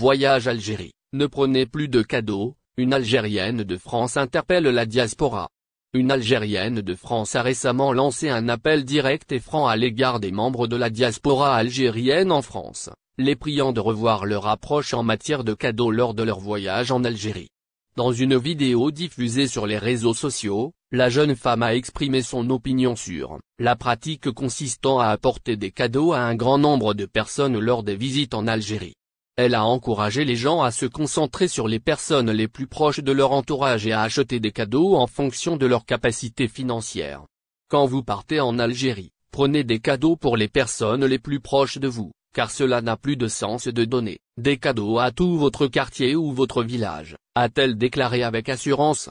voyage Algérie, ne prenez plus de cadeaux, une Algérienne de France interpelle la diaspora. Une Algérienne de France a récemment lancé un appel direct et franc à l'égard des membres de la diaspora algérienne en France, les priant de revoir leur approche en matière de cadeaux lors de leur voyage en Algérie. Dans une vidéo diffusée sur les réseaux sociaux, la jeune femme a exprimé son opinion sur la pratique consistant à apporter des cadeaux à un grand nombre de personnes lors des visites en Algérie. Elle a encouragé les gens à se concentrer sur les personnes les plus proches de leur entourage et à acheter des cadeaux en fonction de leur capacité financière. Quand vous partez en Algérie, prenez des cadeaux pour les personnes les plus proches de vous, car cela n'a plus de sens de donner des cadeaux à tout votre quartier ou votre village, a-t-elle déclaré avec assurance.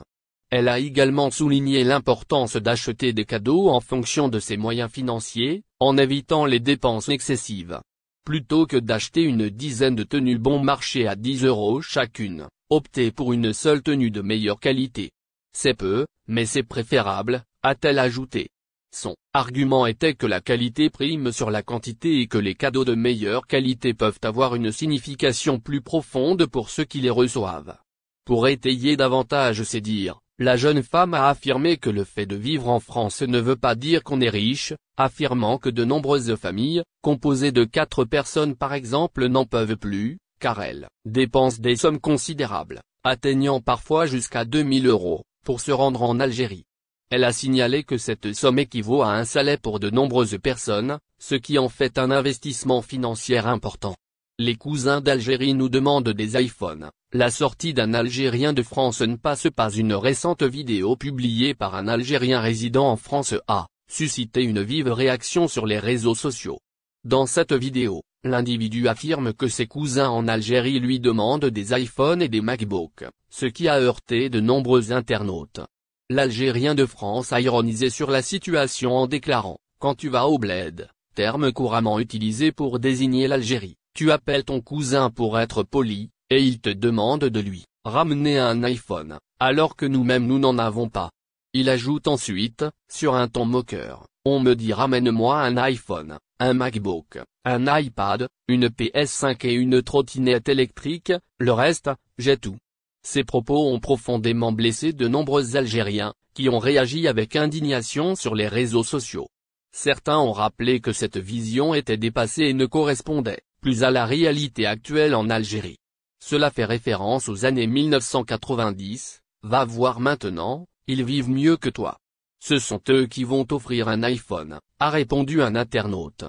Elle a également souligné l'importance d'acheter des cadeaux en fonction de ses moyens financiers, en évitant les dépenses excessives. Plutôt que d'acheter une dizaine de tenues bon marché à 10 € chacune, optez pour une seule tenue de meilleure qualité. C'est peu, mais c'est préférable, a-t-elle ajouté. Son argument était que la qualité prime sur la quantité et que les cadeaux de meilleure qualité peuvent avoir une signification plus profonde pour ceux qui les reçoivent. Pour étayer davantage ses dires, la jeune femme a affirmé que le fait de vivre en France ne veut pas dire qu'on est riche, affirmant que de nombreuses familles, composées de 4 personnes par exemple n'en peuvent plus, car elles dépensent des sommes considérables, atteignant parfois jusqu'à 2000 € pour se rendre en Algérie. Elle a signalé que cette somme équivaut à un salaire pour de nombreuses personnes, ce qui en fait un investissement financier important. Les cousins d'Algérie nous demandent des iPhones. La sortie d'un Algérien de France ne passe pas. Une récente vidéo publiée par un Algérien résidant en France a suscité une vive réaction sur les réseaux sociaux. Dans cette vidéo, l'individu affirme que ses cousins en Algérie lui demandent des iPhones et des MacBooks, ce qui a heurté de nombreux internautes. L'Algérien de France a ironisé sur la situation en déclarant « Quand tu vas au bled », terme couramment utilisé pour désigner l'Algérie, tu appelles ton cousin pour être poli, et il te demande de lui ramener un iPhone, alors que nous-mêmes nous n'en avons pas. Il ajoute ensuite, sur un ton moqueur, on me dit ramène-moi un iPhone, un MacBook, un iPad, une PS5 et une trottinette électrique, le reste, j'ai tout. Ces propos ont profondément blessé de nombreux Algériens, qui ont réagi avec indignation sur les réseaux sociaux. Certains ont rappelé que cette vision était dépassée et ne correspondait plus à la réalité actuelle en Algérie. Cela fait référence aux années 1990, va voir maintenant, ils vivent mieux que toi. Ce sont eux qui vont t'offrir un iPhone, a répondu un internaute.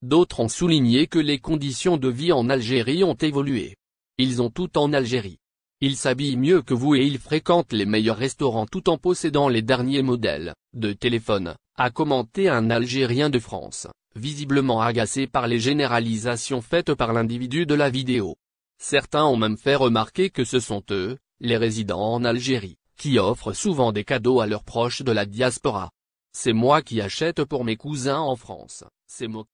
D'autres ont souligné que les conditions de vie en Algérie ont évolué. Ils ont tout en Algérie. Ils s'habillent mieux que vous et ils fréquentent les meilleurs restaurants tout en possédant les derniers modèles de téléphone, a commenté un Algérien de France, visiblement agacé par les généralisations faites par l'individu de la vidéo. Certains ont même fait remarquer que ce sont eux, les résidents en Algérie, qui offrent souvent des cadeaux à leurs proches de la diaspora. C'est moi qui achète pour mes cousins en France, c'est moi.